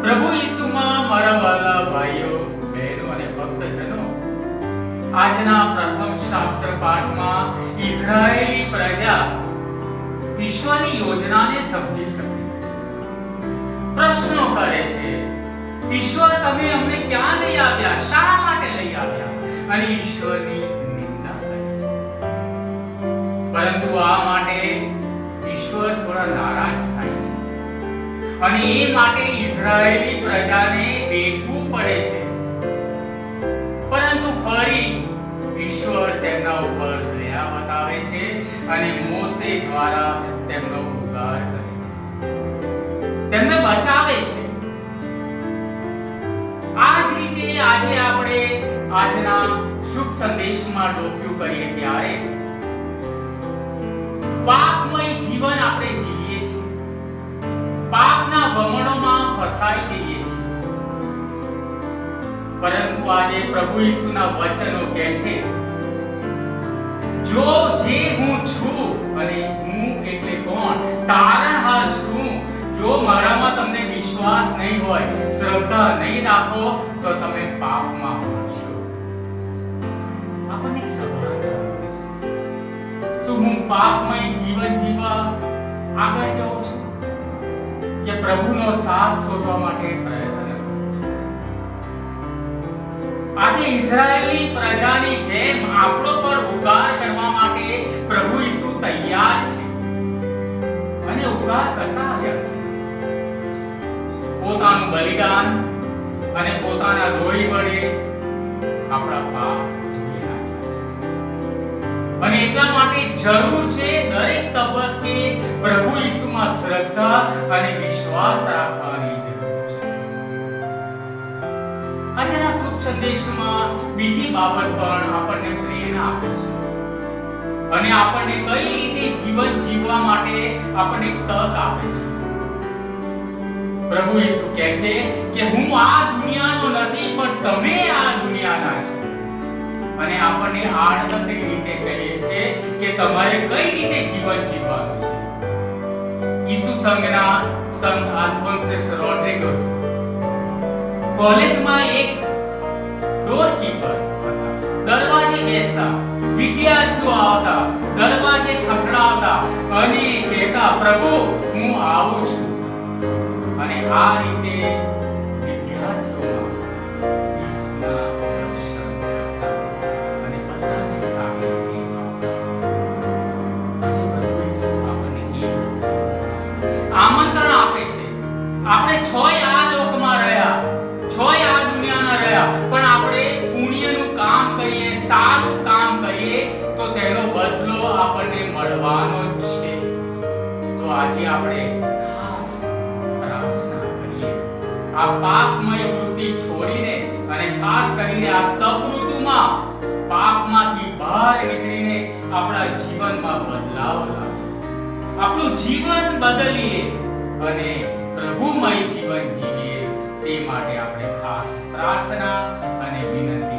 પ્રભુ ઈસુમાં મારા વાલા ભાઈઓ બહેનો અને ભક્તજનો, આજના પ્રથમ શાસ્ત્ર પાઠમાં ઇઝરાયેલી પ્રજા ઈશ્વરની યોજનાને સમજી શકે, પ્રશ્નો કરે છે, ઈશ્વર તમે અમને ક્યાં લઈ આવ્યા, શા માટે લઈ આવ્યા, અને ઈશ્વરની નિંદા કરે છે. પરંતુ આ માટે ઈશ્વર થોડા નારાજ થાય છે અને એ માટે ઇઝરાયેલી પ્રજાને બેઠવું પડે છે. પરંતુ ફરી ઈશ્વર તેમના ઉપર દયા બતાવે છે અને મોસે દ્વારા તેમનો ઉદ્ધાર કરે છે, તેમને બચાવે છે. આ જ રીતે આજે આપણે આજના શુભ સંદેશમાં ડોક્યુ કરીએ ત્યારે પાપમય જીવન આપણે જીવીએ છીએ, પાપના વમણોમાં ફસાઈ જઈએ છીએ. પરંતુ આજે પ્રભુ ઈસુના વચનો કહે છે, જો જે હું છું, અને હું એટલે કોણ, તારણહાર છું. જો મારામાં તમને વિશ્વાસ નહીં હોય, શ્રદ્ધા નહીં રાખો, તો તમે પાપમાં પડશો. આપણને એક સવાલ થાય છે, શું હું પાપમય જીવન જીવવા આગળ જાઉં છું કે પ્રભુનો સાથ શોધવા માટે પ્રયત્ન કરું છું? આજે ઇઝરાયેલી પ્રજાની જેમ આપણો પર ઉદ્ધાર કરવા માટે પ્રભુ ઈસુ તૈયાર છે અને ઉદ્ધાર કરતા આવ્યા છે. પોતાનું બલિદાન અને પોતાના લોહી વડે આપણા પાપ ધોઈ નાખ્યા છે. અને એટલા માટે જરૂર છે દરેક તબક્કે પ્રભુ ઈસુમાં શ્રદ્ધા અને વિશ્વાસ રાખવાની જરૂર છે. આજના શુભ સંદેશમાં બીજી બાબત પણ આપણને પ્રેરણા આપે છે અને આપણને કઈ રીતે જીવન જીવવા માટે આપણને તક આપે છે. પ્રભુ ઈસુ કહે છે કે હું આ દુનિયાનો નથી, પણ તમે આ દુનિયાના છો. અને આપણને આડકતરી રીતે કહીએ છે કે તમારે કઈ રીતે જીવન જીવવાનું છે. ઈસુ સંઘના સંત આલ્ફોન્સેસ રોડ્રિગસ કોલેજમાં એક ડોરકીપર હતા. દરવાજે બેસતા, વિદ્યાર્થીઓ આવતા, દરવાજે ખખડાવતા અને કહેતા, પ્રભુ હું આવું છું. અને આ રીતે વિદ્યાર્થીઓમાં ઈસુના દર્શન કરતા અને બધાને સામે આજે પ્રભુ ઈસુ આપણને આમંત્રણ આપે છે. આપણે છોય આ લોકમાં રહ્યા, છોય આ દુનિયાના રહ્યા, પણ આપણે પુણ્યનું કામ કરીએ, સારું કામ કરીએ તો તેનો બદલો આપણને મળવાનો જ છે. તો આજે આપણે ખાસ પ્રાર્થના કરીએ, આ પાપમય વૃત્તિ છોડીને અને ખાસ કરીને આ તપ ઋતુમાં પાપમાંથી બહાર નીકળીને આપણા જીવનમાં બદલાવ લાવીએ, આપણું જીવન બદલીએ અને પ્રભુમય જીવન જીવીએ. તે માટે આપણે ખાસ પ્રાર્થના અને વિનંતી